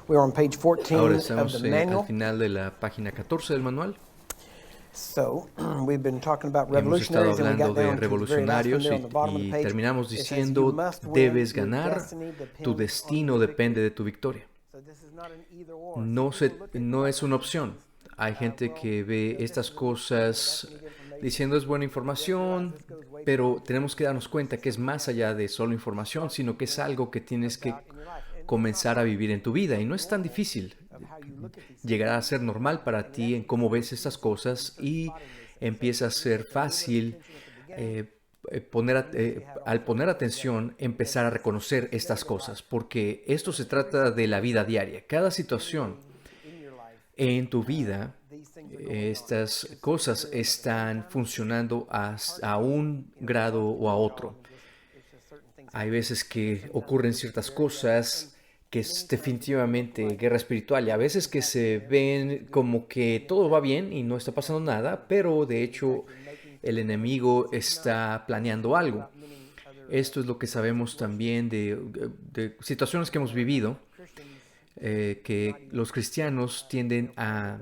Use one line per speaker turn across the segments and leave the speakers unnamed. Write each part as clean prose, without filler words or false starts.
We're on page 14
Ahora
of
estamos
the
al
manual.
final de la página 14 del manual.
So, we've been talking about
Hemos estado
revolutionaries, and we
hablando
got
de
down to the very last one
revolucionarios
there on the bottom of the
y
page.
terminamos
It says, "You
diciendo,
must win.
debes
Your
ganar,
destiny
tu
depends
destino
on your
depende
victory."
de tu victoria.
So this is not an either or.
No,
Some people look at
no es una
government
opción. Hay
and
gente
well,
que ve
this
estas
is really good,
cosas
that's any information.
diciendo es buena
You have to realize
información,
this goes way
pero
beyond
tenemos que darnos cuenta que es más allá de solo información, sino que es algo que tienes que
about in your life. And it's
comenzar
not
a vivir en tu vida. Y no es tan difícil.
of how you look at these things.
Llegará a ser normal para ti en cómo ves estas cosas y empieza a ser fácil al poner atención, empezar a reconocer estas cosas, porque esto se trata de la vida diaria. Cada situación
In your life,
en tu vida,
these things are going on.
estas cosas están funcionando a un grado o a otro.
It's just certain things.
Hay veces que ocurren ciertas cosas que es definitivamente guerra espiritual y a veces que se ven como que todo va bien y no está pasando nada, pero de hecho el enemigo está planeando algo. Esto es lo que sabemos también de situaciones que hemos vivido, que los cristianos tienden a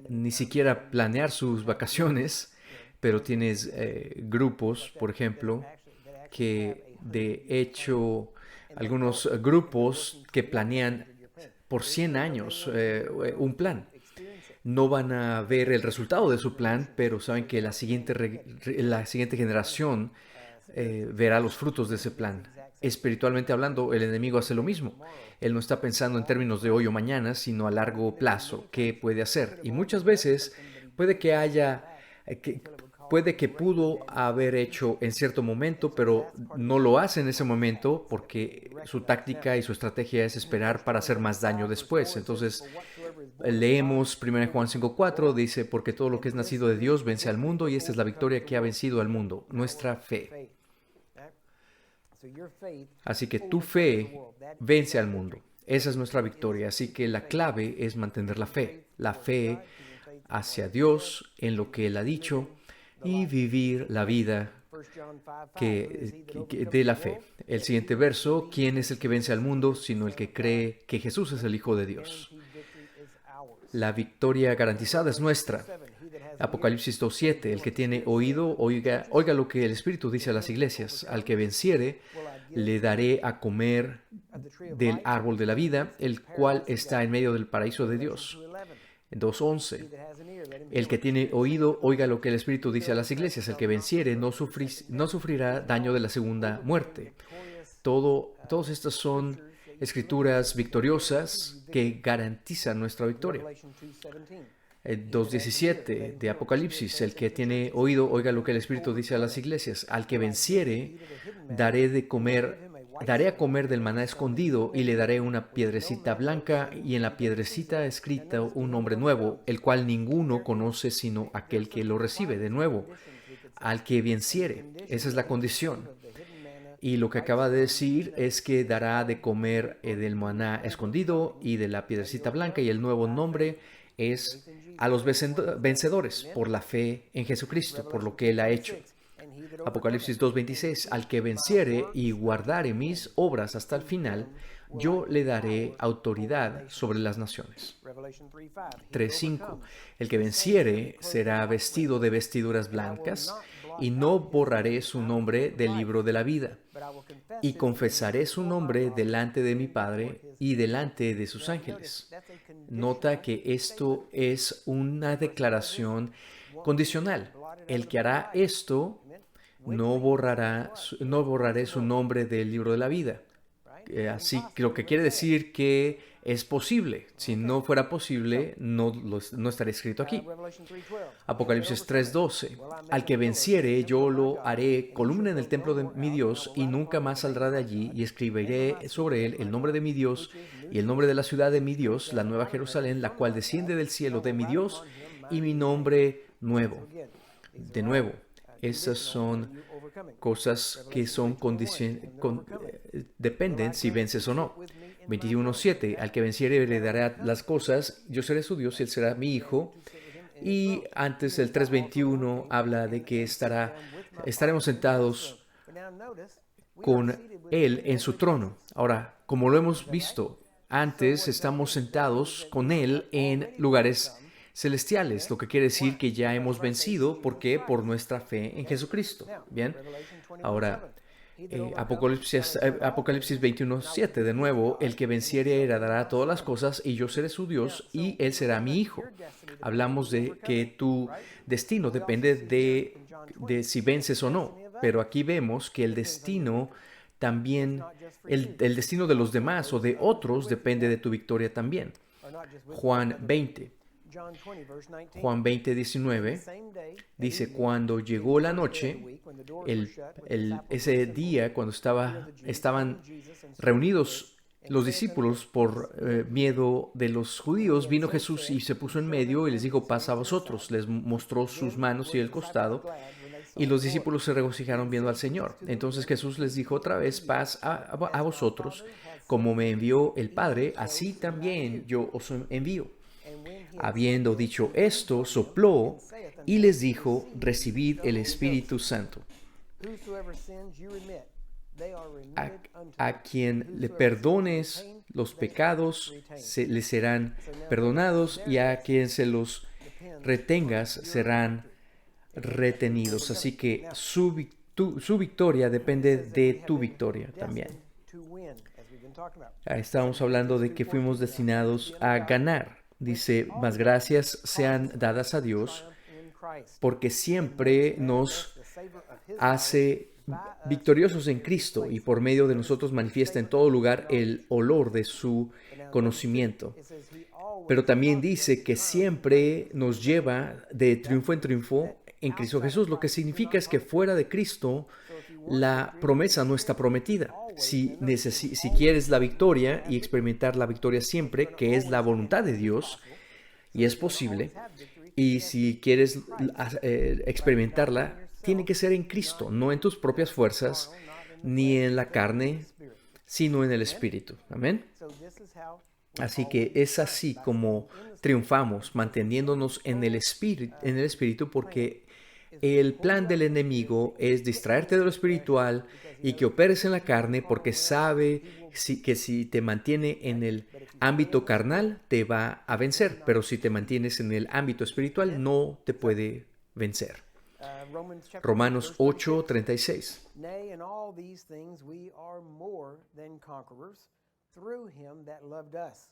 ni siquiera planear sus vacaciones, pero tienes grupos, por ejemplo, que de hecho algunos grupos que planean por 100 años un plan. No van a ver el resultado de su plan, pero saben que la siguiente generación verá los frutos de ese plan. Espiritualmente hablando, el enemigo hace lo mismo. Él no está pensando en términos de hoy o mañana, sino a largo plazo. ¿Qué puede hacer? Y muchas veces puede que puede que pudo haber hecho en cierto momento, pero no lo hace en ese momento porque su táctica y su estrategia es esperar para hacer más daño después. Entonces, leemos 1 Juan 5:4, dice, porque todo lo que es nacido de Dios vence al mundo y esta es la victoria que ha vencido al mundo, nuestra fe. Así que tu fe vence al mundo. Esa es nuestra victoria. Así que la clave es mantener la fe hacia Dios en lo que Él ha dicho y vivir la vida de la fe. El siguiente verso, ¿quién es el que vence al mundo sino el que cree que Jesús es el Hijo de Dios? La victoria garantizada es nuestra. Apocalipsis 2:7, el que tiene oído, oiga lo que el Espíritu dice a las iglesias. Al que venciere, le daré a comer del árbol de la vida, el cual está en medio del paraíso de Dios. 2:11, el que tiene oído, oiga lo que el Espíritu dice a las iglesias. El que venciere no sufrirá daño de la segunda muerte. Todas estas son escrituras victoriosas que garantizan nuestra victoria. 2:17 de Apocalipsis, el que tiene oído, oiga lo que el Espíritu dice a las iglesias. Al que venciere, daré a comer del maná escondido y le daré una piedrecita blanca y en la piedrecita escrito un nombre nuevo, el cual ninguno conoce sino aquel que lo recibe. De nuevo, al que venciere. Esa es la condición. Y lo que acaba de decir es que dará de comer del maná escondido y de la piedrecita blanca, y el nuevo nombre es a los vencedores por la fe en Jesucristo, por lo que Él ha hecho. Apocalipsis 2:26, al que venciere y guardare mis obras hasta el final, yo le daré autoridad sobre las naciones. 3:5, el que venciere será vestido de vestiduras blancas y no borraré su nombre del libro de la vida. Y confesaré su nombre delante de mi Padre y delante de sus ángeles. Nota que esto es una declaración condicional. El que hará esto, no borraré su nombre del libro de la vida. Así que lo que quiere decir que es posible. Si no fuera posible, no estaría escrito aquí. Apocalipsis 3:12. Al que venciere, yo lo haré columna en el templo de mi Dios y nunca más saldrá de allí, y escribiré sobre él el nombre de mi Dios y el nombre de la ciudad de mi Dios, la nueva Jerusalén, la cual desciende del cielo de mi Dios, y mi nombre nuevo. De nuevo, esas son cosas que dependen si vences o no. 21:7, al que venciere heredará las cosas, yo seré su Dios y él será mi hijo. Y antes el 3:21 habla de que estaremos sentados con él en su trono. Ahora, como lo hemos visto, antes estamos sentados con Él en lugares celestiales, lo que quiere decir que ya hemos vencido. ¿Por qué? Por nuestra fe en Jesucristo. Bien, ahora Apocalipsis 21:7, de nuevo, el que venciere heredará todas las cosas y yo seré su Dios y él será mi hijo. Hablamos de que tu destino depende de si vences o no, pero aquí vemos que el destino también, el destino de los demás o de otros depende de tu victoria también. Juan 20. Juan 20:19 dice, cuando llegó la noche, ese día cuando estaban reunidos los discípulos por miedo de los judíos, vino Jesús y se puso en medio y les dijo, paz a vosotros. Les mostró sus manos y el costado y los discípulos se regocijaron viendo al Señor. Entonces Jesús les dijo otra vez, paz a vosotros, como me envió el Padre, así también yo os envío. Habiendo dicho esto, sopló y les dijo, recibid el Espíritu Santo. A quien le perdones los pecados, le serán perdonados, y a quien se los retengas, serán retenidos. Así que su victoria depende de tu victoria también. Estábamos hablando de que fuimos destinados a ganar. Dice, más gracias sean dadas a Dios, porque siempre nos hace victoriosos en Cristo y por medio de nosotros manifiesta en todo lugar el olor de su conocimiento. Pero también dice que siempre nos lleva de triunfo en triunfo en Cristo Jesús, lo que significa es que fuera de Cristo la promesa no está prometida. Si quieres la victoria y experimentar la victoria siempre, que es la voluntad de Dios, y es posible, y si quieres experimentarla, tiene que ser en Cristo, no en tus propias fuerzas, ni en la carne, sino en el Espíritu. Amén. Así que es así como triunfamos, manteniéndonos en el Espíritu, porque el plan del enemigo es distraerte de lo espiritual y que operes en la carne, porque sabe que si te mantiene en el ámbito carnal te va a vencer, pero si te mantienes en el ámbito espiritual no te puede vencer. Romanos 8:36.
Nay, in all these things we are more than conquerors through him that loved us.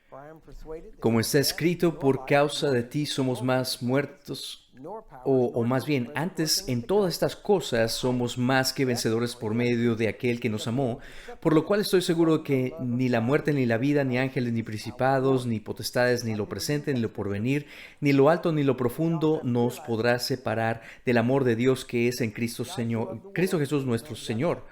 For I am persuaded that
Como está
neither death,
escrito,
nor
por
life,
causa
nor
de ti somos
nor
más
principalities,
muertos,
nor powers,
o
nor
más bien,
things present, nor
antes
things
en
to
todas
come,
estas cosas somos más que vencedores por medio de aquel que nos amó, por lo cual estoy seguro de que ni la muerte, ni la vida, ni ángeles, ni principados, ni potestades, ni lo presente, ni lo porvenir, ni lo alto, ni lo profundo, nos podrá separar del amor de Dios que es en Cristo Jesús nuestro Señor.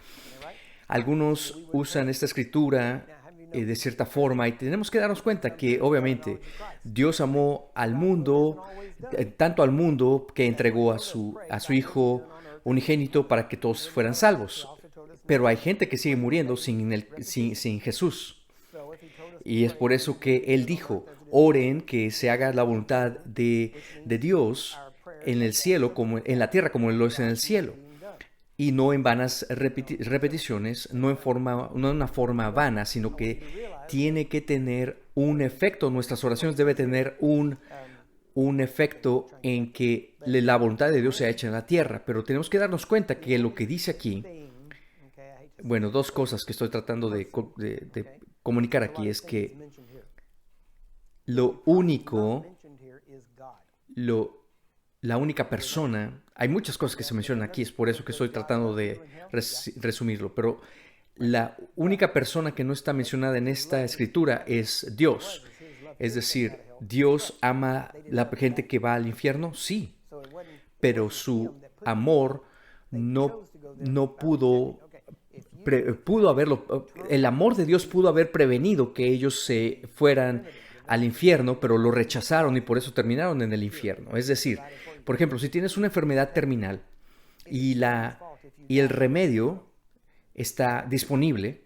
Algunos usan esta escritura de cierta forma y tenemos que darnos cuenta que obviamente Dios amó al mundo, tanto al mundo que entregó a su Hijo unigénito para que todos fueran salvos. Pero hay gente que sigue muriendo sin Jesús. Y es por eso que Él dijo, oren que se haga la voluntad de Dios en el cielo, como en la tierra, como lo es en el cielo. Y no en vanas repeticiones, no en una forma vana, sino que tiene que tener un efecto. Nuestras oraciones deben tener un efecto en que la voluntad de Dios sea hecha en la tierra. Pero tenemos que darnos cuenta que lo que dice aquí, bueno, dos cosas que estoy tratando de comunicar aquí es que la única persona, hay muchas cosas que se mencionan aquí, es por eso que estoy tratando de resumirlo, pero la única persona que no está mencionada en esta escritura es Dios. Es decir, ¿Dios ama la gente que va al infierno? Sí, pero su amor no pudo haberlo, el amor de Dios pudo haber prevenido que ellos se fueran al infierno, pero lo rechazaron y por eso terminaron en el infierno. Es decir, por ejemplo, si tienes una enfermedad terminal y el remedio está disponible,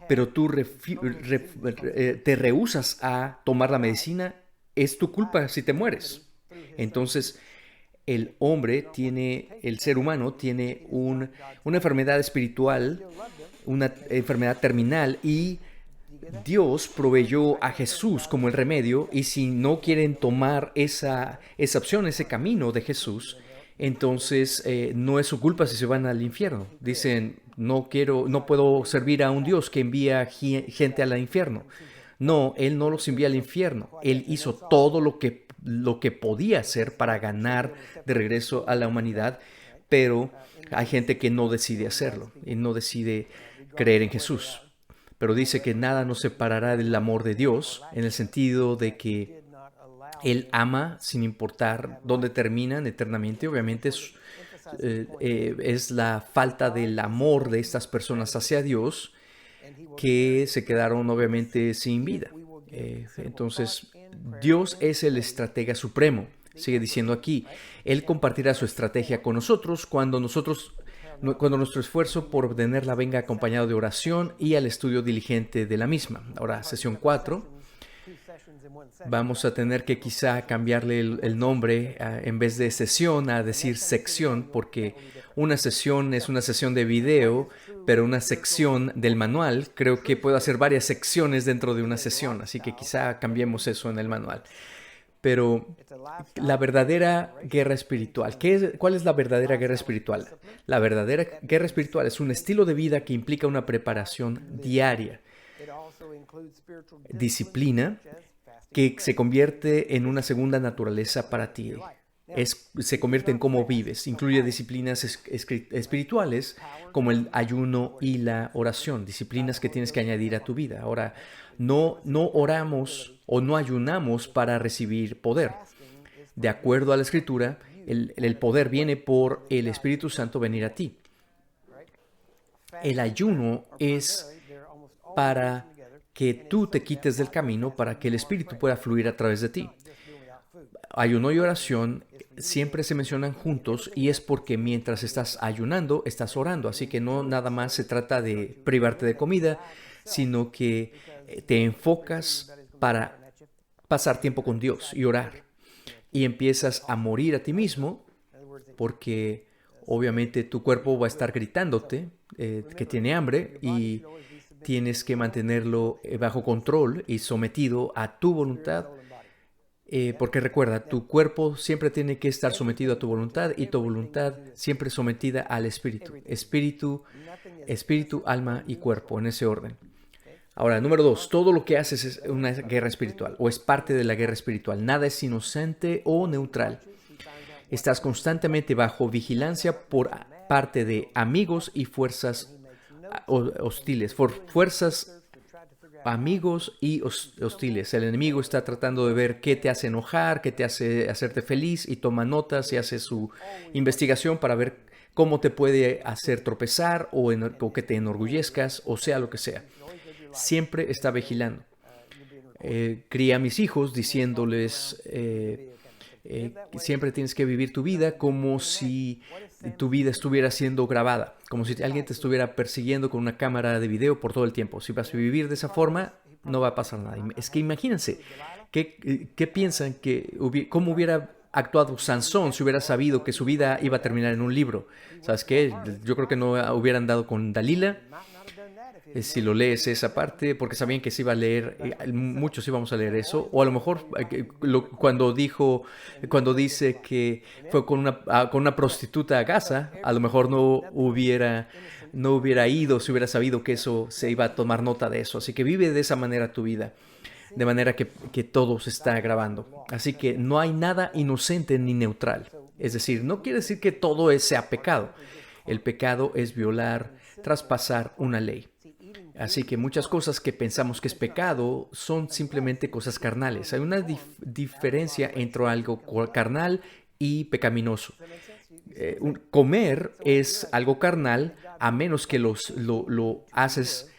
pero tú te rehusas a tomar la medicina, es tu culpa si te mueres. Entonces, el ser humano tiene una enfermedad espiritual, una enfermedad terminal, y Dios proveyó a Jesús como el remedio, y si no quieren tomar esa opción, ese camino de Jesús, entonces no es su culpa si se van al infierno. Dicen, no puedo servir a un Dios que envía gente al infierno. No, Él no los envía al infierno. Él hizo todo lo que podía hacer para ganar de regreso a la humanidad, pero hay gente que no decide hacerlo y no decide creer en Jesús. Pero dice que nada nos separará del amor de Dios, en el sentido de que Él ama sin importar dónde terminan eternamente. Obviamente es la falta del amor de estas personas hacia Dios que se quedaron obviamente sin vida. Entonces, Dios es el estratega supremo. Sigue diciendo aquí, Él compartirá su estrategia con nosotros cuando nuestro esfuerzo por obtenerla venga acompañado de oración y al estudio diligente de la misma. Ahora, sesión 4. Vamos a tener que quizá cambiarle el nombre en vez de sesión a decir sección, porque una sesión es una sesión de video, pero una sección del manual creo que puedo hacer varias secciones dentro de una sesión, así que quizá cambiemos eso en el manual. Pero la verdadera guerra espiritual, ¿cuál es la verdadera guerra espiritual? La verdadera guerra espiritual es un estilo de vida que implica una preparación diaria, disciplina, que se convierte en una segunda naturaleza para ti. Se convierte en cómo vives. Incluye disciplinas espirituales como el ayuno y la oración, disciplinas que tienes que añadir a tu vida. Ahora, no oramos o no ayunamos para recibir poder. De acuerdo a la Escritura, el poder viene por el Espíritu Santo venir a ti. El ayuno es para que tú te quites del camino para que el Espíritu pueda fluir a través de ti. Ayuno y oración siempre se mencionan juntos, y es porque mientras estás ayunando, estás orando. Así que no nada más se trata de privarte de comida, sino que te enfocas para pasar tiempo con Dios y orar. Y empiezas a morir a ti mismo, porque obviamente tu cuerpo va a estar gritándote que tiene hambre, y tienes que mantenerlo bajo control y sometido a tu voluntad. Porque recuerda, tu cuerpo siempre tiene que estar sometido a tu voluntad, y tu voluntad siempre sometida al Espíritu. Espíritu, alma y cuerpo, en ese orden. Ahora, número 2, todo lo que haces es una guerra espiritual o es parte de la guerra espiritual. Nada es inocente o neutral. Estás constantemente bajo vigilancia por parte de amigos y fuerzas hostiles, amigos y hostiles. El enemigo está tratando de ver qué te hace enojar, qué te hace hacerte feliz, y toma notas y hace su investigación para ver cómo te puede hacer tropezar o que te enorgullezcas, o sea lo que sea. Siempre está vigilando. Crié a mis hijos diciéndoles siempre tienes que vivir tu vida como si tu vida estuviera siendo grabada, como si alguien te estuviera persiguiendo con una cámara de video por todo el tiempo. Si vas a vivir de esa forma, no va a pasar nada. Es que imagínense, ¿qué piensan cómo hubiera actuado Sansón si hubiera sabido que su vida iba a terminar en un libro? ¿Sabes qué? Yo creo que no hubieran dado con Dalila. Si lo lees esa parte, porque sabían que se iba a leer, muchos íbamos a leer eso, o a lo mejor cuando dice que fue con una prostituta a Gaza, a lo mejor no hubiera ido si hubiera sabido que eso se iba a tomar nota de eso. Así que vive de esa manera tu vida, de manera que todo se está grabando. Así que no hay nada inocente ni neutral. Es decir, no quiere decir que todo sea pecado. El pecado es violar, traspasar una ley. Así que muchas cosas que pensamos que es pecado son simplemente cosas carnales. Hay una diferencia entre algo carnal y pecaminoso. Comer es algo carnal a menos que lo haces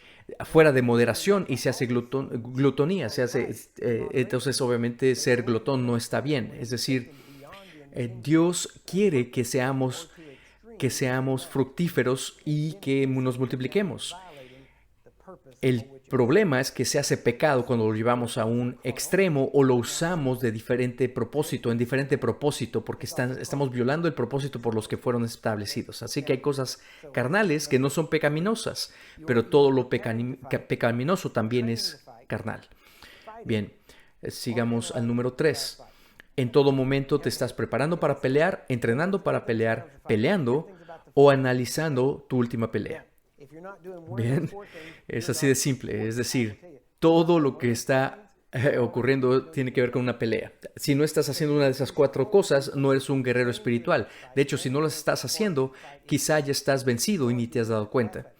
fuera de moderación y se hace glutonía. Entonces, obviamente, ser glotón no está bien. Es decir, Dios quiere que seamos fructíferos y que nos multipliquemos. El problema es que se hace pecado cuando lo llevamos a un extremo o lo usamos de diferente propósito, en diferente propósito, porque estamos violando el propósito por los que fueron establecidos. Así que hay cosas carnales que no son pecaminosas, pero todo lo pecaminoso también es carnal. Bien, sigamos al número 3. En todo momento te estás preparando para pelear, entrenando para pelear, peleando o analizando tu última pelea. Bien, es así de simple. Es decir, todo lo que está ocurriendo tiene que ver con una pelea. Si no estás haciendo una de esas 4 cosas, no eres un guerrero espiritual. De hecho, si no las estás haciendo, quizá ya estás vencido y ni te has dado cuenta.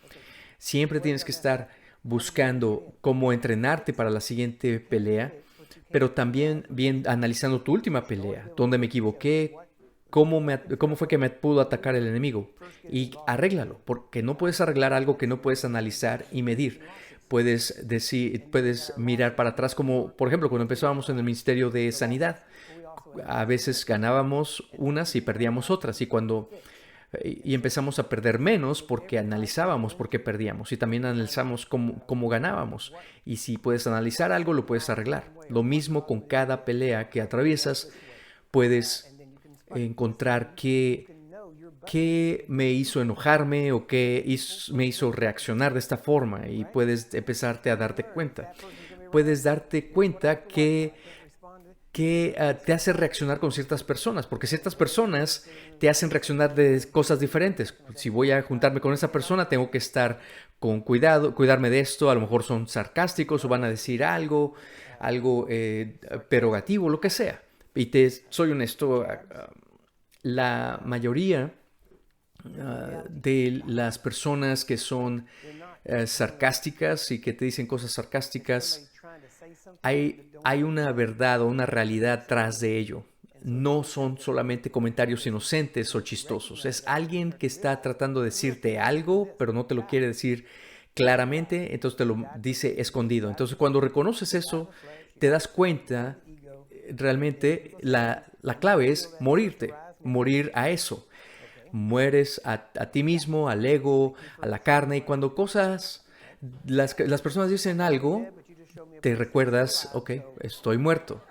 Siempre tienes que estar buscando cómo entrenarte para la siguiente pelea, pero también bien analizando tu última pelea, dónde me equivoqué, cómo fue que me pudo atacar el enemigo, y arréglalo, porque no puedes arreglar algo que no puedes analizar y medir. Puedes mirar para atrás, como por ejemplo cuando empezábamos en el ministerio de sanidad. A veces ganábamos unas y perdíamos otras, y empezamos a perder menos porque analizábamos por qué perdíamos y también analizamos cómo ganábamos. Y si puedes analizar algo, lo puedes arreglar. Lo mismo con cada pelea que atraviesas, puedes encontrar qué me hizo enojarme o me hizo reaccionar de esta forma, y puedes empezarte a darte cuenta. Puedes darte cuenta que te hace reaccionar con ciertas personas, porque ciertas personas te hacen reaccionar de cosas diferentes. Si voy a juntarme con esa persona, tengo que estar con cuidado, cuidarme de esto. A lo mejor son sarcásticos o van a decir algo perogativo, lo que sea. Y soy honesto, la mayoría de las personas que son sarcásticas y que te dicen cosas sarcásticas, hay una verdad o una realidad tras de ello. No son solamente comentarios inocentes o chistosos. Es alguien que está tratando de decirte algo, pero no te lo quiere decir claramente, entonces te lo dice escondido. Entonces, cuando reconoces eso, te das cuenta, realmente la clave es morir a eso. Mueres a ti mismo, al ego, a la carne, y cuando las personas dicen algo, te recuerdas, ok, estoy muerto.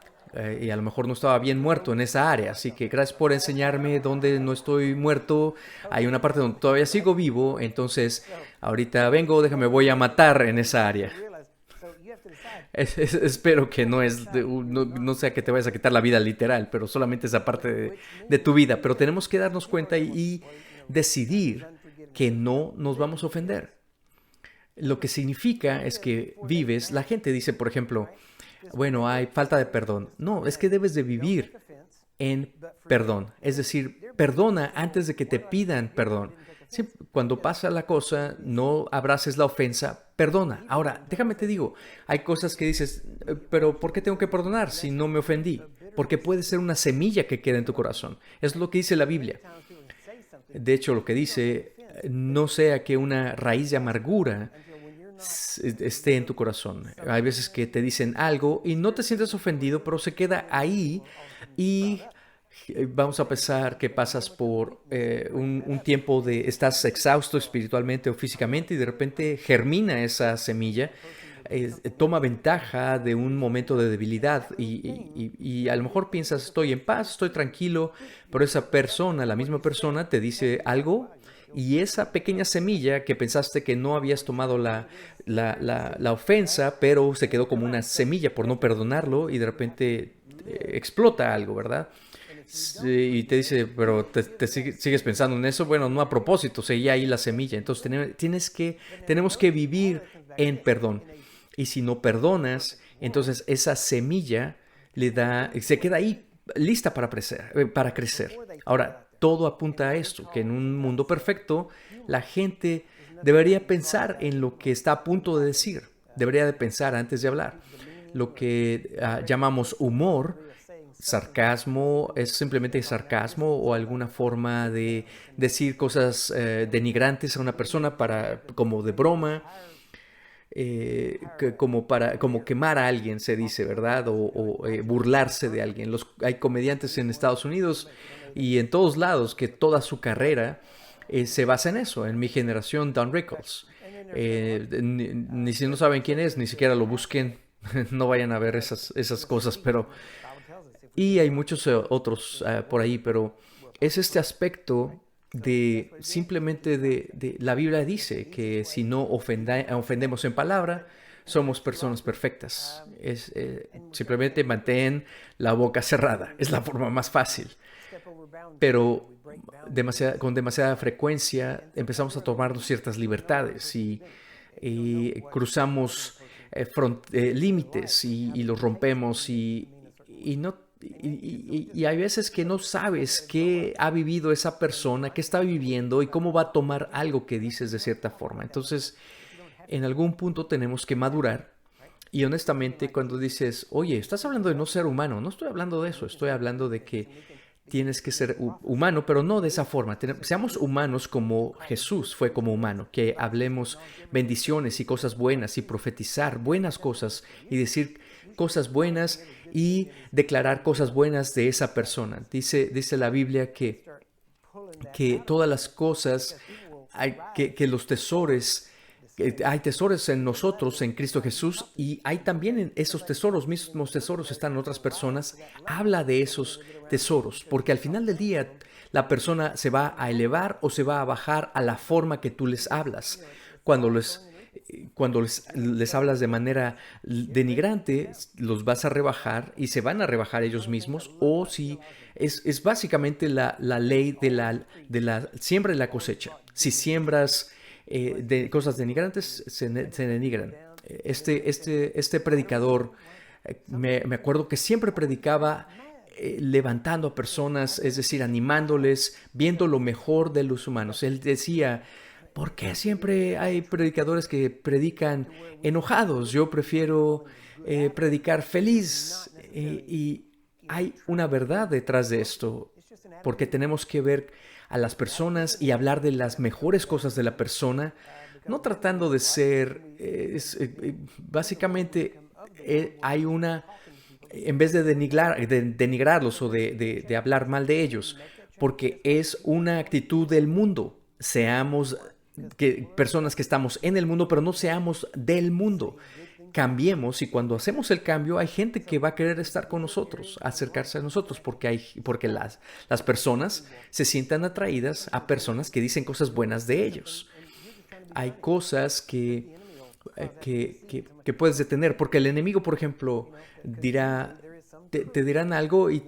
Y a lo mejor no estaba bien muerto en esa área, así que gracias por enseñarme dónde no estoy muerto. Hay una parte donde todavía sigo vivo, entonces ahorita voy a matar en esa área. Espero que no sea que te vayas a quitar la vida literal, pero solamente esa parte de tu vida. Pero tenemos que darnos cuenta y decidir que no nos vamos a ofender. Lo que significa es que vives. La gente dice, por ejemplo, bueno, hay falta de perdón. No, es que debes de vivir en perdón. Es decir, perdona antes de que te pidan perdón. Sí, cuando pasa la cosa, no abraces la ofensa, perdona. Ahora, déjame te digo, hay cosas que dices, pero ¿por qué tengo que perdonar si no me ofendí? Porque puede ser una semilla que queda en tu corazón. Es lo que dice la Biblia. De hecho, lo que dice, no sea que una raíz de amargura esté en tu corazón. Hay veces que te dicen algo y no te sientes ofendido, pero se queda ahí, y vamos a pensar que pasas por un tiempo estás exhausto espiritualmente o físicamente, y de repente germina esa semilla, toma ventaja de un momento de debilidad, y a lo mejor piensas, estoy en paz, estoy tranquilo, pero esa persona, la misma persona, te dice algo, y esa pequeña semilla que pensaste que no habías tomado la ofensa, pero se quedó como una semilla por no perdonarlo, y de repente explota algo, ¿verdad? Sí, y te dice, pero te sigues pensando en eso. Bueno, no a propósito, seguía ahí la semilla. Entonces tenemos que vivir en perdón. Y si no perdonas, entonces esa semilla se queda ahí lista para crecer. Ahora, todo apunta a esto, que en un mundo perfecto, la gente debería pensar en lo que está a punto de decir. Debería de pensar antes de hablar. Lo que llamamos humor, sarcasmo, es simplemente sarcasmo o alguna forma de decir cosas denigrantes a una persona como de broma, como quemar a alguien, se dice, ¿verdad? O burlarse de alguien. Hay comediantes en Estados Unidos y en todos lados que toda su carrera se basa en eso. En mi generación, Don Rickles. Ni si no saben quién es, ni siquiera lo busquen. No vayan a ver esas cosas, pero... Y hay muchos otros por ahí, pero es este aspecto de simplemente la Biblia dice que si no ofendemos en palabra, somos personas perfectas. Simplemente mantén la boca cerrada. Es la forma más fácil. Pero con demasiada frecuencia empezamos a tomarnos ciertas libertades y cruzamos límites y los rompemos y hay veces que no sabes qué ha vivido esa persona, qué está viviendo y cómo va a tomar algo que dices de cierta forma. Entonces, en algún punto tenemos que madurar. Y honestamente, cuando dices, oye, estás hablando de no ser humano, no estoy hablando de eso, estoy hablando de que tienes que ser humano, pero no de esa forma. Seamos humanos como Jesús fue como humano, que hablemos bendiciones y cosas buenas y profetizar buenas cosas y decir cosas buenas y declarar cosas buenas de esa persona. Dice la Biblia que todas las cosas, que los tesoros, hay tesoros en nosotros, en Cristo Jesús, y hay también en esos tesoros, mismos tesoros están en otras personas. Habla de esos tesoros, porque al final del día la persona se va a elevar o se va a bajar a la forma que tú les hablas. Cuando les hablas de manera denigrante, los vas a rebajar y se van a rebajar ellos mismos, o si es básicamente la ley de la siembra y la cosecha. Si siembras de cosas denigrantes, se denigran. Este predicador, me acuerdo que siempre predicaba levantando a personas, es decir, animándoles, viendo lo mejor de los humanos. Él decía, ¿por qué siempre hay predicadores que predican enojados? Yo prefiero predicar feliz. Y hay una verdad detrás de esto, porque tenemos que ver a las personas y hablar de las mejores cosas de la persona, no tratando de ser, básicamente hay una, en vez de denigrarlos o de hablar mal de ellos, porque es una actitud del mundo. Seamos personas que estamos en el mundo, pero no seamos del mundo. Cambiemos, y cuando hacemos el cambio hay gente que va a querer estar con nosotros, acercarse a nosotros, porque las personas se sientan atraídas a personas que dicen cosas buenas de ellos. Hay cosas que puedes detener, porque el enemigo, por ejemplo, te dirán algo y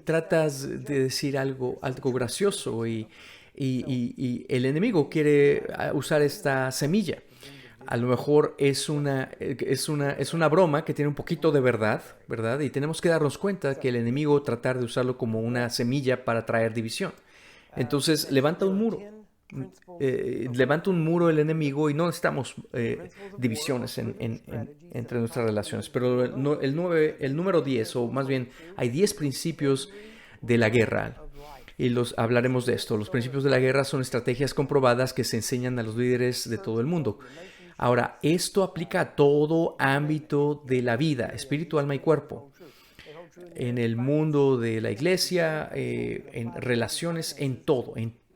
tratas de decir algo gracioso y el enemigo quiere usar esta semilla. A lo mejor es una broma que tiene un poquito de verdad, ¿verdad? Y tenemos que darnos cuenta que el enemigo tratar de usarlo como una semilla para traer división. Entonces levanta un muro. Levanta un muro el enemigo y no necesitamos divisiones entre nuestras relaciones. Pero el número 10, o más bien hay 10 principios de la guerra. Y hablaremos de esto. Los principios de la guerra son estrategias comprobadas que se enseñan a los líderes de todo el mundo. Ahora, esto aplica a todo ámbito de la vida, espíritu, alma y cuerpo. En el mundo de la iglesia, en relaciones, en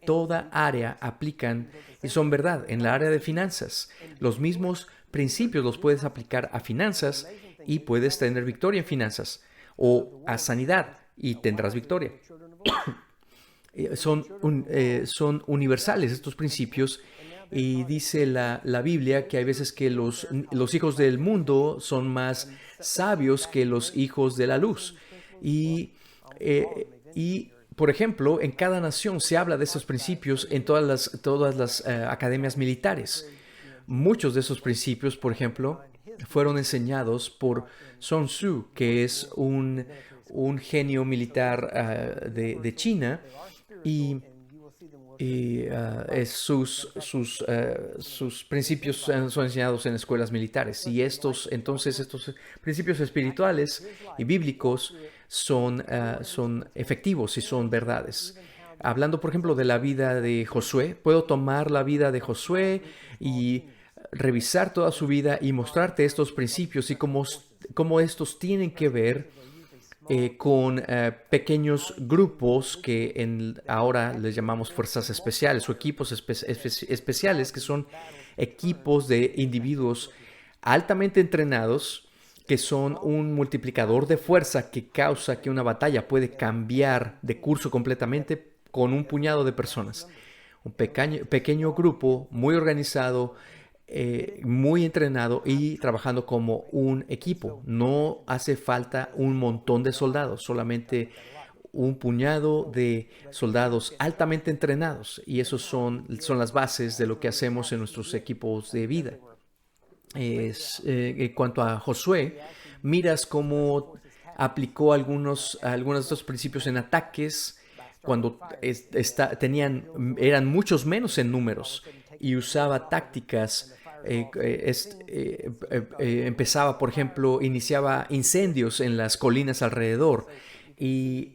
toda área aplican y son verdad. En la área de finanzas, los mismos principios los puedes aplicar a finanzas y puedes tener victoria en finanzas, o a sanidad y tendrás victoria. Son universales estos principios. Y dice la Biblia que hay veces que los hijos del mundo son más sabios que los hijos de la luz. Y por ejemplo, en cada nación se habla de esos principios en todas las academias militares. Muchos de esos principios, por ejemplo, fueron enseñados por Sun Tzu, que es un genio militar de China, y sus principios son enseñados en escuelas militares. Y estos principios espirituales y bíblicos son efectivos y son verdades. Hablando, por ejemplo, de la vida de Josué, puedo tomar la vida de Josué y revisar toda su vida y mostrarte estos principios y cómo estos tienen que ver con pequeños grupos que ahora les llamamos fuerzas especiales o equipos especiales, que son equipos de individuos altamente entrenados que son un multiplicador de fuerza que causa que una batalla puede cambiar de curso completamente con un puñado de personas. Un pequeño grupo muy organizado, muy entrenado y trabajando como un equipo. No hace falta un montón de soldados, solamente un puñado de soldados altamente entrenados. Y esos son las bases de lo que hacemos en nuestros equipos de vida. En cuanto a Josué, miras cómo aplicó algunos de estos principios en ataques cuando eran muchos menos en números y usaba tácticas. Empezaba, por ejemplo, iniciaba incendios en las colinas alrededor y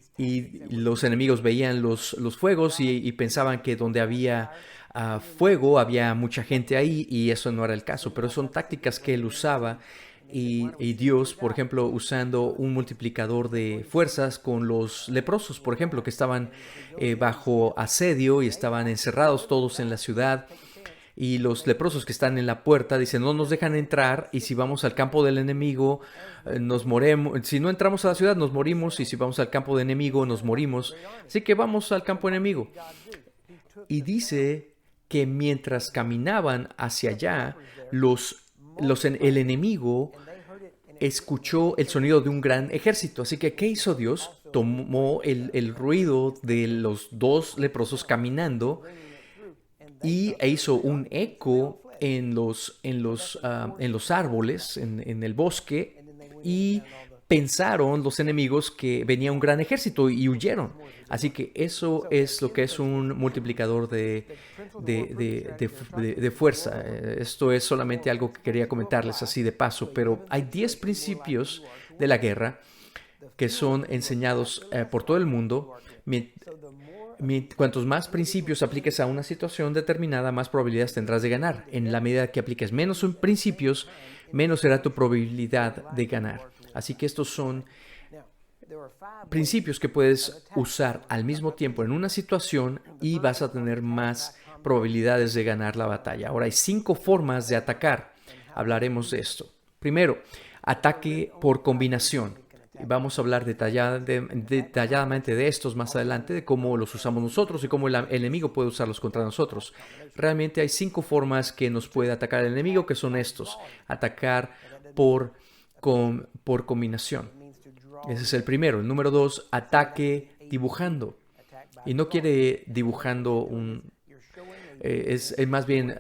los enemigos veían los fuegos y pensaban que donde había fuego había mucha gente ahí y eso no era el caso, pero son tácticas que él usaba. Y Dios, por ejemplo, usando un multiplicador de fuerzas con los leprosos, por ejemplo, que estaban bajo asedio y estaban encerrados todos en la ciudad. Y los leprosos que están en la puerta dicen, no nos dejan entrar y si vamos al campo del enemigo nos moremos. Si no entramos a la ciudad nos morimos y si vamos al campo del enemigo nos morimos. Así que vamos al campo enemigo. Y dice que mientras caminaban hacia allá, el enemigo escuchó el sonido de un gran ejército. Así que, ¿qué hizo Dios? Tomó el ruido de los dos leprosos caminando e hizo un eco en los árboles, en el bosque, y pensaron los enemigos que venía un gran ejército y huyeron. Así que eso es lo que es un multiplicador de fuerza. Esto es solamente algo que quería comentarles así de paso, pero hay 10 principios de la guerra que son enseñados por todo el mundo. Cuantos más principios apliques a una situación determinada, más probabilidades tendrás de ganar. En la medida que apliques menos principios, menos será tu probabilidad de ganar. Así que estos son principios que puedes usar al mismo tiempo en una situación y vas a tener más probabilidades de ganar la batalla. Ahora hay 5 formas de atacar. Hablaremos de esto. Primero, ataque por combinación. Vamos a hablar detalladamente de estos más adelante, de cómo los usamos nosotros y cómo el enemigo puede usarlos contra nosotros. Realmente hay 5 formas que nos puede atacar el enemigo, que son estos. Atacar por combinación. Ese es el primero. El número 2, ataque dibujando. Y no quiere dibujando es más bien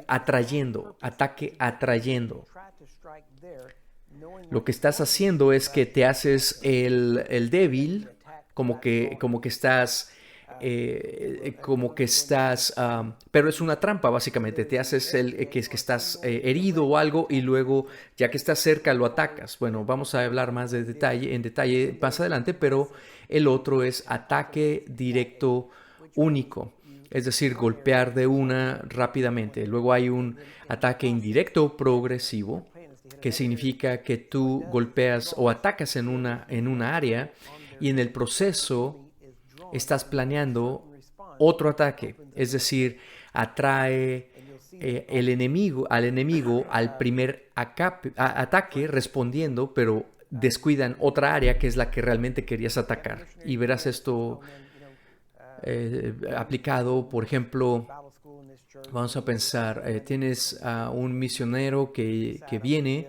atrayendo, ataque atrayendo. Lo que estás haciendo es que te haces el débil, como que estás, pero es una trampa básicamente. Te haces que estás herido o algo y luego, ya que estás cerca, lo atacas. Bueno, vamos a hablar más en detalle más adelante, pero el otro es ataque directo único. Es decir, golpear de una rápidamente. Luego hay un ataque indirecto progresivo, que significa que tú golpeas o atacas en una área y en el proceso estás planeando otro ataque. Es decir, atrae al enemigo al primer ataque respondiendo, pero descuidan otra área que es la que realmente querías atacar. Y verás esto aplicado, por ejemplo, vamos a pensar, tienes a un misionero que viene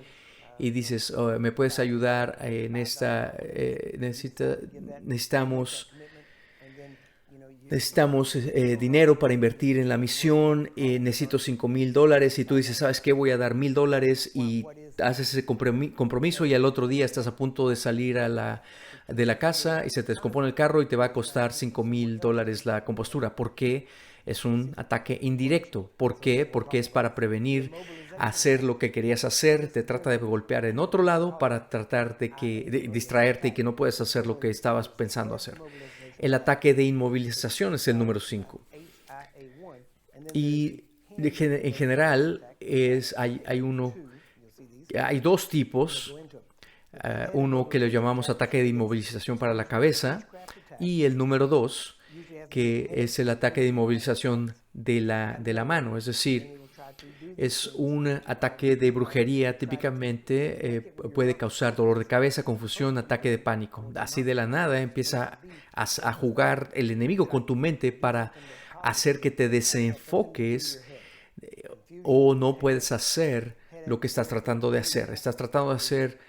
y dices, ¿me puedes ayudar en esta? Necesitamos dinero para invertir en la misión, necesito $5,000 y tú dices, ¿sabes qué? Voy a dar $1,000 y haces ese compromiso y al otro día estás a punto de salir de la casa y se te descompone el carro y te va a costar $5,000 la compostura. ¿Por qué? Es un ataque indirecto. ¿Por qué? Porque es para prevenir hacer lo que querías hacer. Te trata de golpear en otro lado para tratar de distraerte y que no puedes hacer lo que estabas pensando hacer. El ataque de inmovilización es el número 5. Y en general hay 2 tipos. Uno que le llamamos ataque de inmovilización para la cabeza y el número 2 que es el ataque de inmovilización de la mano. Es decir, Es un ataque de brujería, típicamente puede causar dolor de cabeza, confusión, ataque de pánico. Así de la nada empieza a jugar el enemigo con tu mente para hacer que te desenfoques o no puedes hacer lo que estás tratando de hacer. Estás tratando de hacer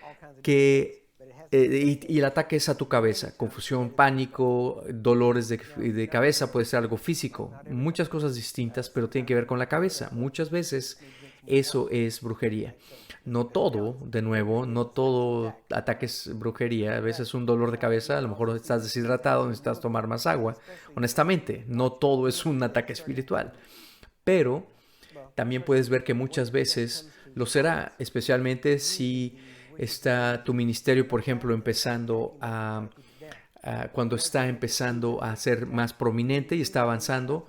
que... y el ataque es a tu cabeza. Confusión, pánico, dolores de cabeza, puede ser algo físico. Muchas cosas distintas, pero tienen que ver con la cabeza. Muchas veces eso es brujería. No todo, de nuevo, no todo ataque es brujería. A veces un dolor de cabeza, a lo mejor estás deshidratado, necesitas tomar más agua. Honestamente, no todo es un ataque espiritual. Pero también puedes ver que muchas veces lo será, especialmente si está tu ministerio, por ejemplo, cuando está empezando a ser más prominente y está avanzando,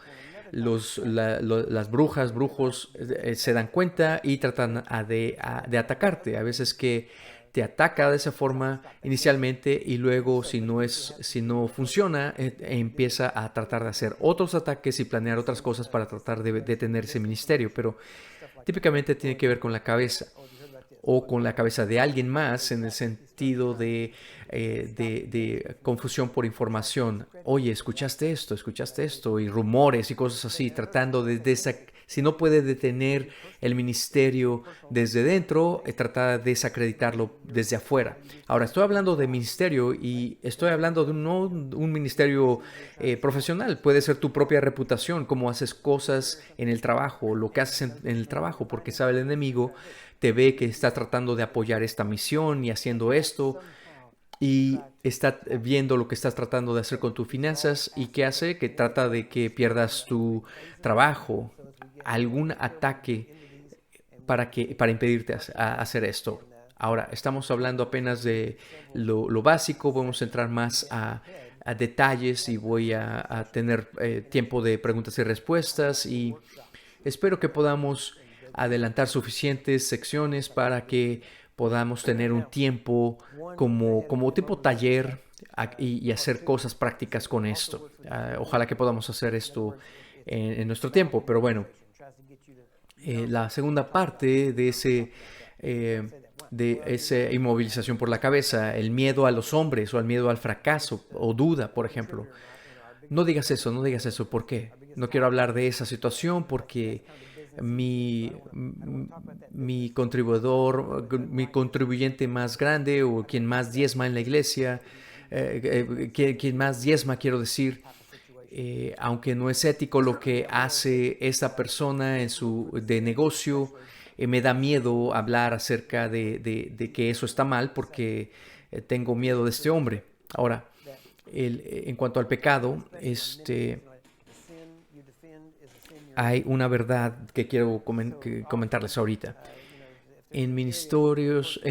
las brujas, brujos se dan cuenta y tratan de atacarte. A veces que te ataca de esa forma inicialmente y luego si no funciona, empieza a tratar de hacer otros ataques y planear otras cosas para tratar de detener ese ministerio. Pero típicamente tiene que ver con la cabeza o con la cabeza de alguien más en el sentido de confusión por información. Oye, escuchaste esto, y rumores y cosas así, tratando si no puede detener el ministerio desde dentro, trata de desacreditarlo desde afuera. Ahora, estoy hablando de ministerio y estoy hablando de no un ministerio profesional. Puede ser tu propia reputación, cómo haces cosas en el trabajo, lo que haces en el trabajo, porque sabe el enemigo, te ve que está tratando de apoyar esta misión y haciendo esto, y está viendo lo que estás tratando de hacer con tus finanzas y qué hace, que trata de que pierdas tu trabajo, algún ataque para impedirte hacer esto. Ahora, estamos hablando apenas de lo básico, vamos a entrar más a detalles y voy a tener tiempo de preguntas y respuestas y espero que podamos adelantar suficientes secciones para que podamos tener un tiempo como tipo taller y hacer cosas prácticas con esto. Ojalá que podamos hacer esto en nuestro tiempo, pero bueno, la segunda parte de esa inmovilización por la cabeza, el miedo a los hombres o el miedo al fracaso o duda, por ejemplo. No digas eso, ¿por qué? No quiero hablar de esa situación porque mi contribuyente más grande o quien más diezma en la iglesia, quien más diezma, quiero decir, aunque no es ético lo que hace esta persona de negocio, me da miedo hablar acerca de que eso está mal porque tengo miedo de este hombre. Ahora, en cuanto al pecado, hay una verdad que quiero comentarles ahorita. En ministerios,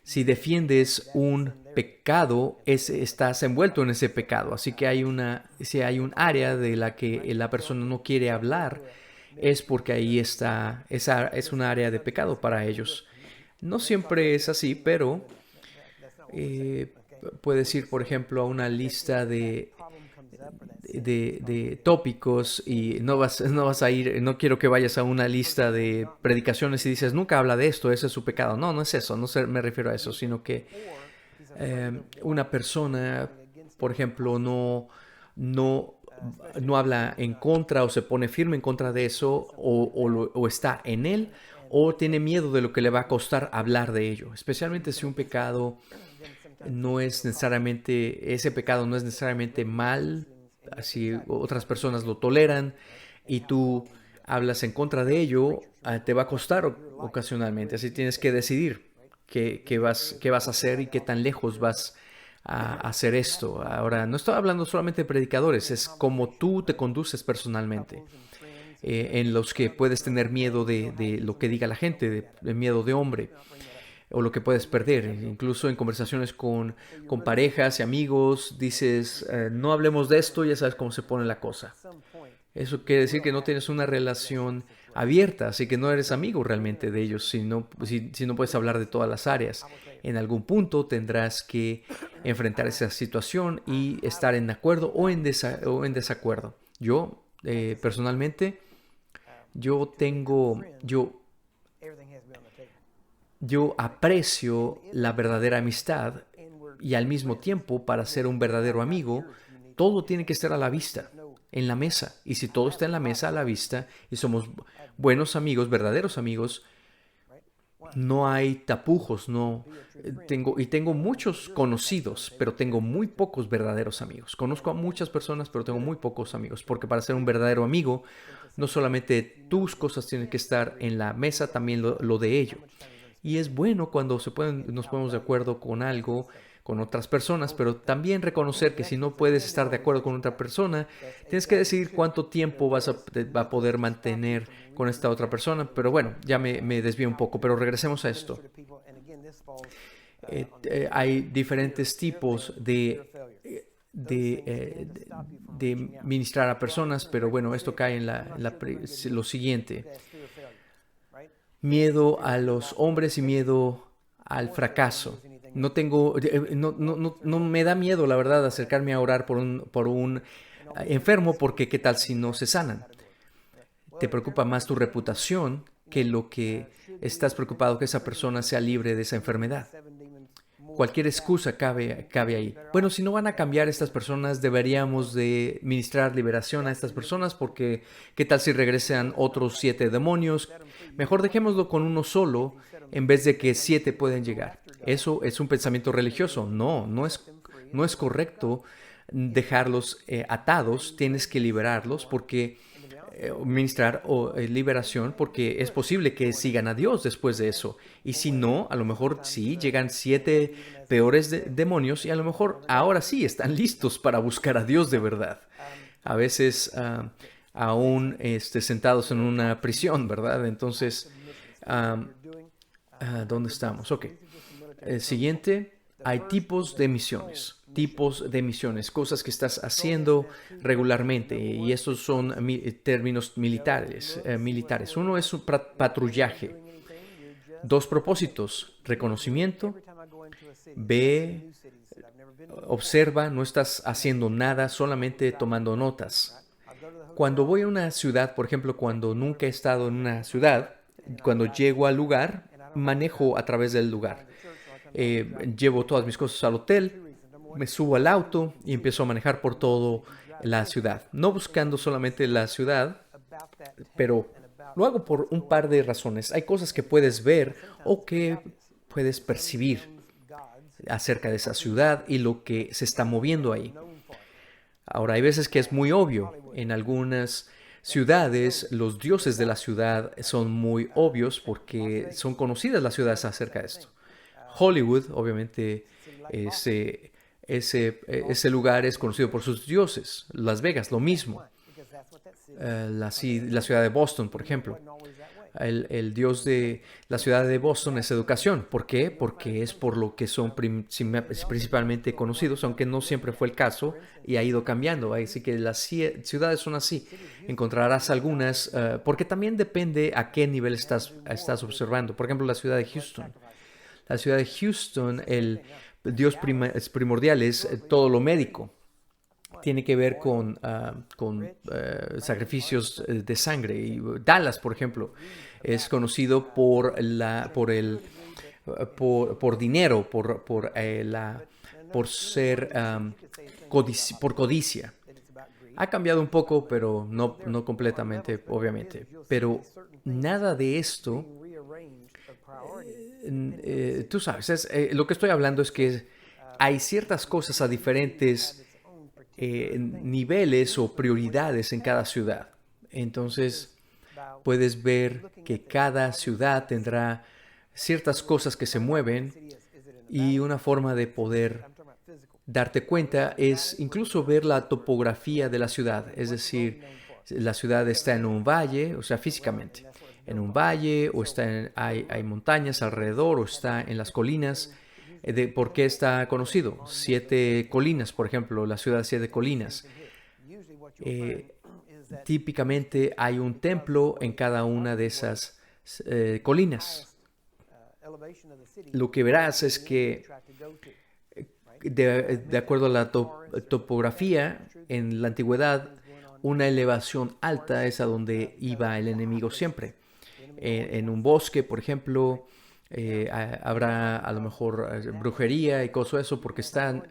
si defiendes un pecado, estás envuelto en ese pecado. Así que si hay un área de la que la persona no quiere hablar, es porque ahí está, esa es un área de pecado para ellos. No siempre es así, pero puedes ir, por ejemplo, a una lista de tópicos y no vas a ir, no quiero que vayas a una lista de predicaciones y dices, nunca habla de esto, ese es su pecado. No es eso, me refiero a eso, sino que una persona, por ejemplo, no habla en contra o se pone firme en contra de eso o está en él o tiene miedo de lo que le va a costar hablar de ello, especialmente si un pecado ese pecado no es necesariamente mal, así otras personas lo toleran y tú hablas en contra de ello, te va a costar ocasionalmente, así tienes que decidir qué vas a hacer y qué tan lejos vas a hacer esto. Ahora, no estoy hablando solamente de predicadores, es como tú te conduces personalmente, en los que puedes tener miedo de lo que diga la gente, de miedo de hombre, o lo que puedes perder. Incluso en conversaciones con parejas y amigos, dices, no hablemos de esto, ya sabes cómo se pone la cosa. Eso quiere decir que no tienes una relación abierta, así que no eres amigo realmente de ellos si no puedes hablar de todas las áreas. En algún punto tendrás que enfrentar esa situación y estar en acuerdo o en desacuerdo. Yo, personalmente, yo tengo, yo,
everything has to be on the table.
yo aprecio la verdadera amistad y al mismo tiempo, para ser un verdadero amigo, todo tiene que estar a la vista, en la mesa. Y si todo está en la mesa, a la vista, y somos buenos amigos, verdaderos amigos, no hay tapujos, no tengo muchos conocidos, pero tengo muy pocos verdaderos amigos. Conozco a muchas personas, pero tengo muy pocos amigos, porque para ser un verdadero amigo, no solamente tus cosas tienen que estar en la mesa, también lo de ellos. Y es bueno cuando nos ponemos de acuerdo con algo, con otras personas, pero también reconocer que si no puedes estar de acuerdo con otra persona, tienes que decidir cuánto tiempo vas a poder mantener con esta otra persona. Pero bueno, ya me desvío un poco, pero regresemos a esto. Hay diferentes tipos de ministrar a personas, pero bueno, esto cae en lo siguiente. Miedo a los hombres y miedo al fracaso. No me da miedo, la verdad, acercarme a orar por un enfermo, porque ¿qué tal si no se sanan? Te preocupa más tu reputación que lo que estás preocupado que esa persona sea libre de esa enfermedad. Cualquier excusa cabe ahí. Bueno, si no van a cambiar estas personas, deberíamos de ministrar liberación a estas personas, porque ¿qué tal si regresan otros 7 demonios? Mejor dejémoslo con uno solo en vez de que 7 pueden llegar. Eso es un pensamiento religioso. No es correcto dejarlos atados. Tienes que liberarlos, porque ministrar liberación, porque es posible que sigan a Dios después de eso. Y si no, a lo mejor sí llegan 7 peores demonios, y a lo mejor ahora sí están listos para buscar a Dios de verdad. A veces aún sentados en una prisión, ¿verdad? Entonces, ¿dónde estamos? Ok. Siguiente, hay tipos de misiones. Tipos de misiones, cosas que estás haciendo regularmente, y estos son términos militares. Uno es un patrullaje. 2 propósitos: reconocimiento. Ve, observa, no estás haciendo nada, solamente tomando notas. Cuando voy a una ciudad, por ejemplo, cuando nunca he estado en una ciudad, cuando llego al lugar, manejo a través del lugar. Llevo todas mis cosas al hotel, me subo al auto y empiezo a manejar por toda la ciudad. No buscando solamente la ciudad, pero lo hago por un par de razones. Hay cosas que puedes ver o que puedes percibir acerca de esa ciudad y lo que se está moviendo ahí. Ahora, hay veces que es muy obvio. En algunas ciudades, los dioses de la ciudad son muy obvios, porque son conocidas las ciudades acerca de esto. Hollywood, obviamente, ese lugar es conocido por sus dioses. Las Vegas, lo mismo. La ciudad de Boston, por ejemplo. El dios de la ciudad de Boston es educación. ¿Por qué? Porque es por lo que son principalmente conocidos, aunque no siempre fue el caso y ha ido cambiando. Así que las ciudades son así. Encontrarás algunas, porque también depende a qué nivel estás observando. Por ejemplo, la ciudad de Houston. La ciudad de Houston, el dios primordial es todo lo médico. Tiene que ver con sacrificios de sangre. Y Dallas, por ejemplo, es conocido por dinero, por codicia. Ha cambiado un poco, pero no completamente, obviamente. Pero nada de esto, tú sabes, lo que estoy hablando es que hay ciertas cosas a diferentes niveles o prioridades en cada ciudad. Entonces, puedes ver que cada ciudad tendrá ciertas cosas que se mueven, y una forma de poder darte cuenta es incluso ver la topografía de la ciudad. Es decir, la ciudad está en un valle, o sea, físicamente, en un valle, o hay montañas alrededor, o está en las colinas. ¿Por qué está conocido? 7 colinas, por ejemplo, la ciudad de 7 colinas. Típicamente hay un templo en cada una de esas colinas. Lo que verás es que, de acuerdo a la topografía, en la antigüedad, una elevación alta es a donde iba el enemigo siempre. En un bosque, por ejemplo, habrá a lo mejor brujería y cosas de eso, porque están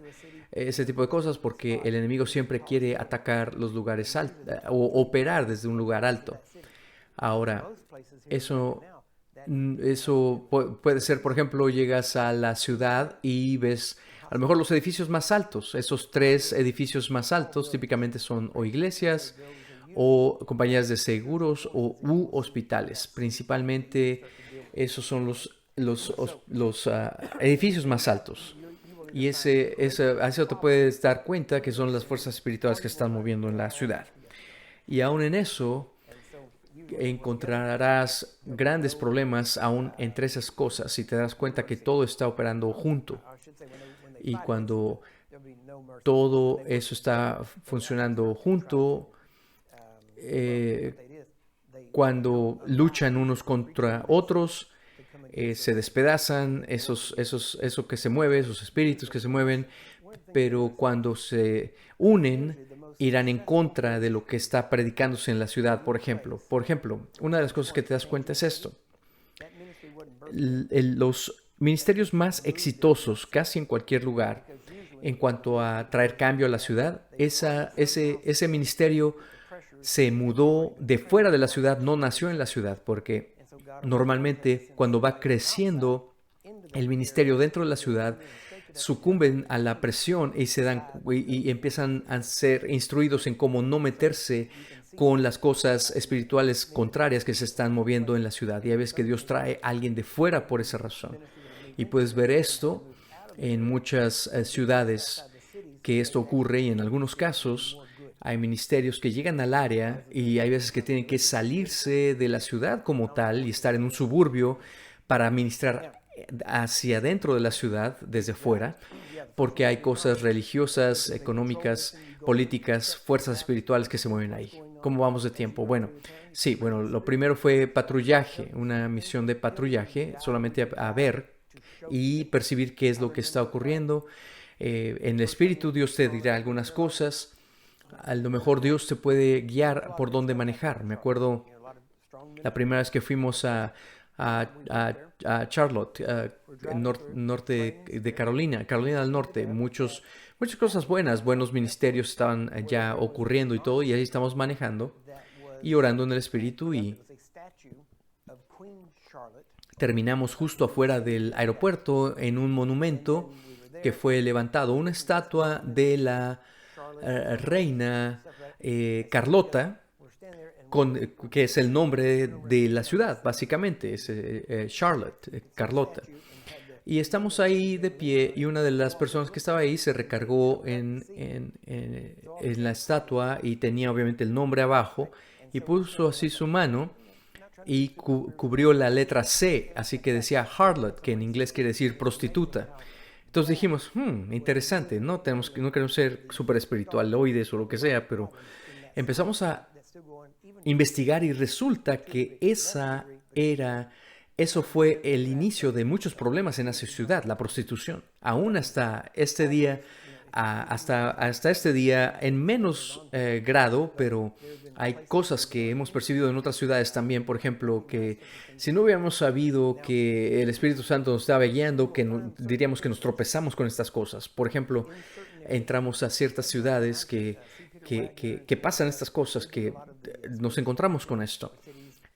ese tipo de cosas, porque el enemigo siempre quiere atacar los lugares altos o operar desde un lugar alto. Ahora, eso, eso puede ser, por ejemplo, llegas a la ciudad y ves a lo mejor los edificios más altos. Esos 3 edificios más altos típicamente son o iglesias o compañías de seguros u hospitales. Principalmente esos son los edificios más altos. Y a eso te puedes dar cuenta que son las fuerzas espirituales que se están moviendo en la ciudad. Y aún en eso encontrarás grandes problemas aún entre esas cosas si te das cuenta que todo está operando junto. Y cuando todo eso está funcionando junto, cuando luchan unos contra otros, se despedazan eso que se mueve, esos espíritus que se mueven, pero cuando se unen, irán en contra de lo que está predicándose en la ciudad, por ejemplo. Por ejemplo, una de las cosas que te das cuenta es esto. Los ministerios más exitosos casi en cualquier lugar en cuanto a traer cambio a la ciudad, ese ministerio se mudó de fuera de la ciudad, no nació en la ciudad, porque normalmente cuando va creciendo el ministerio dentro de la ciudad, sucumben a la presión y empiezan a ser instruidos en cómo no meterse con las cosas espirituales contrarias que se están moviendo en la ciudad. Y a veces que Dios trae a alguien de fuera por esa razón. Y puedes ver esto en muchas ciudades que esto ocurre, y en algunos casos hay ministerios que llegan al área y hay veces que tienen que salirse de la ciudad como tal y estar en un suburbio para ministrar hacia adentro de la ciudad desde fuera, porque hay cosas religiosas, económicas, políticas, fuerzas espirituales que se mueven ahí. ¿Cómo vamos de tiempo? Bueno, sí, lo primero fue patrullaje, una misión de patrullaje, solamente a ver y percibir qué es lo que está ocurriendo. En el espíritu Dios te dirá algunas cosas. A lo mejor Dios te puede guiar por dónde manejar. Me acuerdo la primera vez que fuimos a Charlotte, norte de Carolina del Norte. Muchas cosas buenos ministerios estaban ya ocurriendo y todo, y ahí estamos manejando y orando en el espíritu, y terminamos justo afuera del aeropuerto en un monumento que fue levantado, una estatua de la reina Carlota, que es el nombre de la ciudad, básicamente, es Charlotte, Carlota. Y estamos ahí de pie, y una de las personas que estaba ahí se recargó en la estatua y tenía obviamente el nombre abajo, y puso así su mano y cubrió la letra C, así que decía harlot, que en inglés quiere decir prostituta. Entonces dijimos, interesante, no queremos ser súper espiritualoides o lo que sea, pero empezamos a investigar y resulta que eso fue el inicio de muchos problemas en esa ciudad, la prostitución. Aún hasta este día, hasta este día en menos grado, pero hay cosas que hemos percibido en otras ciudades también. Por ejemplo, que si no hubiéramos sabido que el Espíritu Santo nos estaba guiando, diríamos que nos tropezamos con estas cosas. Por ejemplo, entramos a ciertas ciudades que pasan estas cosas, que nos encontramos con esto.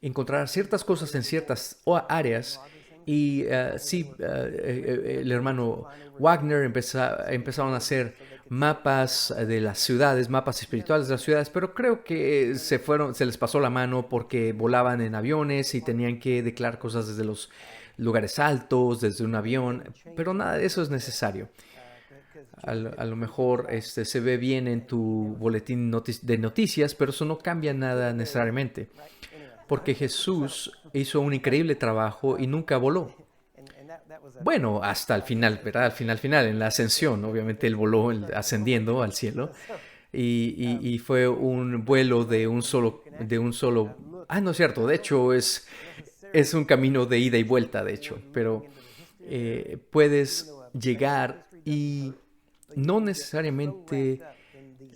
Encontrar ciertas cosas en ciertas áreas. Y el hermano Wagner empezaron a hacer mapas de las ciudades, mapas espirituales de las ciudades, pero creo que se les pasó la mano porque volaban en aviones y tenían que declarar cosas desde los lugares altos, desde un avión, pero nada de eso es necesario. A lo mejor se ve bien en tu boletín de noticias, pero eso no cambia nada necesariamente, porque Jesús hizo un increíble trabajo y nunca voló. Bueno, hasta el final, ¿verdad? Al final, en la ascensión, obviamente él voló ascendiendo al cielo, y fue un vuelo de un solo. No es cierto, de hecho es un camino de ida y vuelta, de hecho, pero puedes llegar y no necesariamente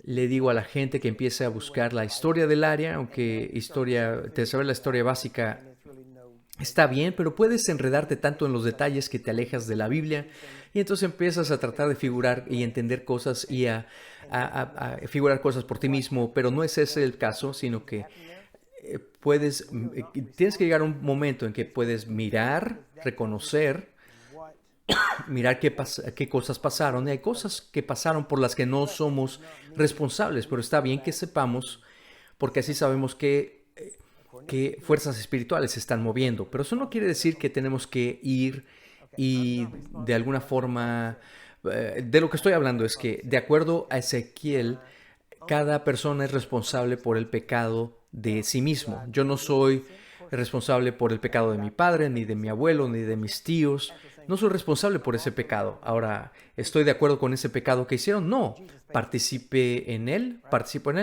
le digo a la gente que empiece a buscar la historia del área, aunque saber la historia básica está bien, pero puedes enredarte tanto en los detalles que te alejas de la Biblia y entonces empiezas a tratar de figurar y entender cosas y a figurar cosas por ti mismo, pero no es ese el caso, sino que tienes que llegar a un momento en que puedes mirar, reconocer, mirar qué cosas pasaron. Y hay cosas que pasaron por las que no somos responsables, pero está bien que sepamos, porque así sabemos qué fuerzas espirituales se están moviendo. Pero eso no quiere decir que tenemos que ir y de alguna forma... de lo que estoy hablando es que, de acuerdo a Ezequiel, cada persona es responsable por el pecado de sí mismo. Yo no soy responsable por el pecado de mi padre, ni de mi abuelo, ni de mis tíos. No soy responsable por ese pecado. Ahora, ¿estoy de acuerdo con ese pecado que hicieron? No. ¿Participo en él?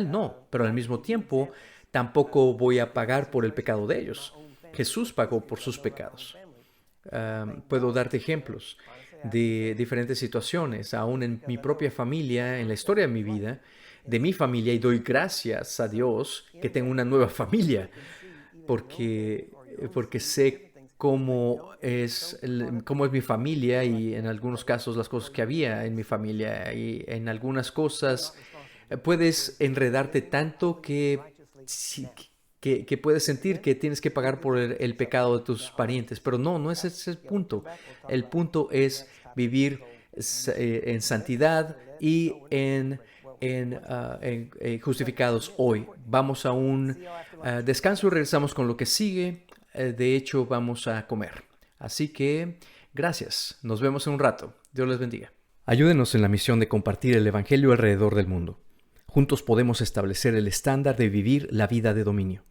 No. Pero al mismo tiempo, tampoco voy a pagar por el pecado de ellos. Jesús pagó por sus pecados. Puedo darte ejemplos de diferentes situaciones, aún en mi propia familia, en la historia de mi vida, de mi familia, y doy gracias a Dios que tengo una nueva familia, porque sé cómo es mi familia y en algunos casos las cosas que había en mi familia, y en algunas cosas puedes enredarte tanto que puedes sentir que tienes que pagar por el pecado de tus parientes, pero no es ese el punto. El punto es vivir en santidad y justificados hoy. Vamos a un descanso y regresamos con lo que sigue. De hecho, vamos a comer. Así que, gracias. Nos vemos en un rato. Dios les bendiga. Ayúdenos en la misión de compartir el Evangelio alrededor del mundo. Juntos podemos establecer el estándar de vivir la vida de dominio.